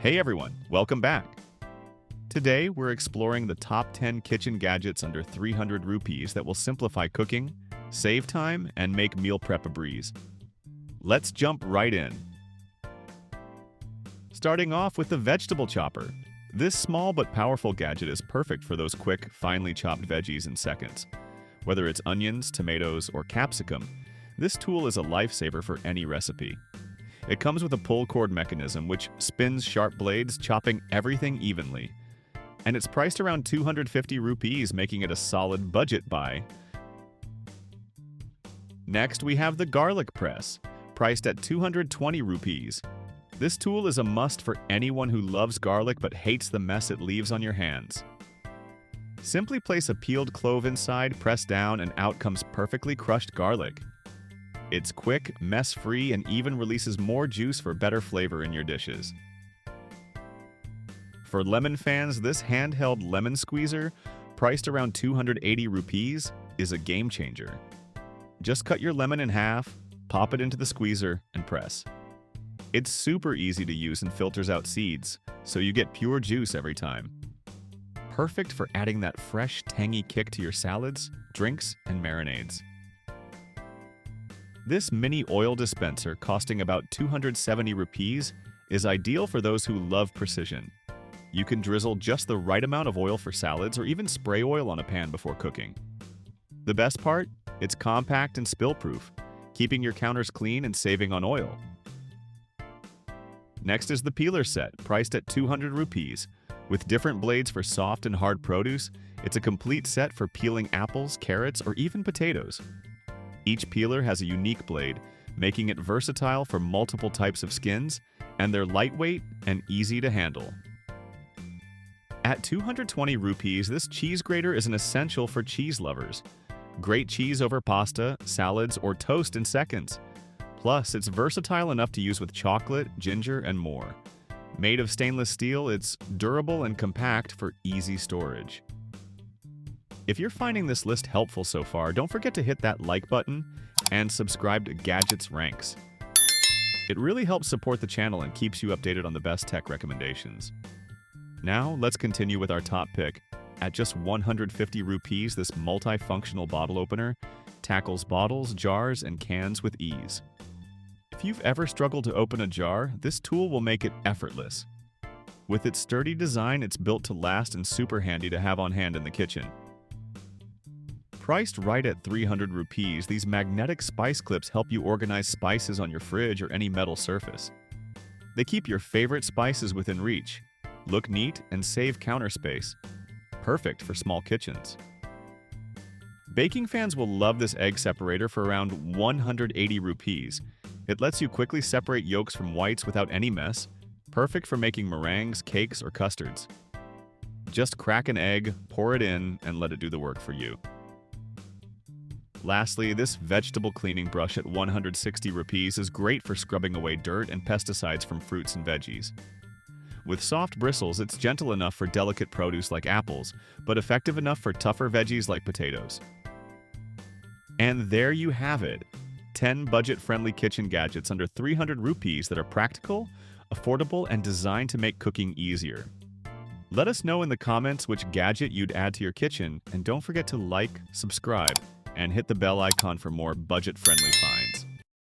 Hey everyone, welcome back. Today we're exploring the top 10 kitchen gadgets under 300 rupees that will simplify cooking, save time, and make meal prep a breeze. Let's jump right in. Starting off with the vegetable chopper. This small but powerful gadget is perfect for those quick, finely chopped veggies in seconds. Whether it's onions, tomatoes, or capsicum, this tool is a lifesaver for any recipe. It comes with a pull cord mechanism which spins sharp blades, chopping everything evenly. And it's priced around 250 rupees, making it a solid budget buy. Next, we have the garlic press, priced at 220 rupees. This tool is a must for anyone who loves garlic but hates the mess it leaves on your hands. Simply place a peeled clove inside, press down, and out comes perfectly crushed garlic. It's quick, mess-free, and even releases more juice for better flavor in your dishes. For lemon fans, this handheld lemon squeezer, priced around 280 rupees, is a game changer. Just cut your lemon in half, pop it into the squeezer, and press. It's super easy to use and filters out seeds, so you get pure juice every time. Perfect for adding that fresh, tangy kick to your salads, drinks, and marinades. This mini oil dispenser, costing about 270 rupees, is ideal for those who love precision. You can drizzle just the right amount of oil for salads or even spray oil on a pan before cooking. The best part? It's compact and spill-proof, keeping your counters clean and saving on oil. Next is the peeler set, priced at 200 rupees. With different blades for soft and hard produce, it's a complete set for peeling apples, carrots, or even potatoes. Each peeler has a unique blade, making it versatile for multiple types of skins, and they're lightweight and easy to handle. At 220 rupees, this cheese grater is an essential for cheese lovers. Great cheese over pasta, salads, or toast in seconds. Plus, it's versatile enough to use with chocolate, ginger, and more. Made of stainless steel, it's durable and compact for easy storage. If you're finding this list helpful so far, don't forget to hit that like button and subscribe to Gadgets Ranks. It really helps support the channel and keeps you updated on the best tech recommendations. Now, let's continue with our top pick. At just 150 rupees, this multifunctional bottle opener tackles bottles, jars, and cans with ease. If you've ever struggled to open a jar, this tool will make it effortless. With its sturdy design, it's built to last and super handy to have on hand in the kitchen. Priced right at 300 rupees, these magnetic spice clips help you organize spices on your fridge or any metal surface. They keep your favorite spices within reach, look neat, and save counter space. Perfect for small kitchens. Baking fans will love this egg separator for around 180 rupees. It lets you quickly separate yolks from whites without any mess. Perfect for making meringues, cakes, or custards. Just crack an egg, pour it in, and let it do the work for you. Lastly, this vegetable cleaning brush at 160 rupees is great for scrubbing away dirt and pesticides from fruits and veggies. With soft bristles, it's gentle enough for delicate produce like apples, but effective enough for tougher veggies like potatoes. And there you have it, 10 budget-friendly kitchen gadgets under 300 rupees that are practical, affordable, and designed to make cooking easier. Let us know in the comments which gadget you'd add to your kitchen, and don't forget to like, subscribe, and hit the bell icon for more budget-friendly finds.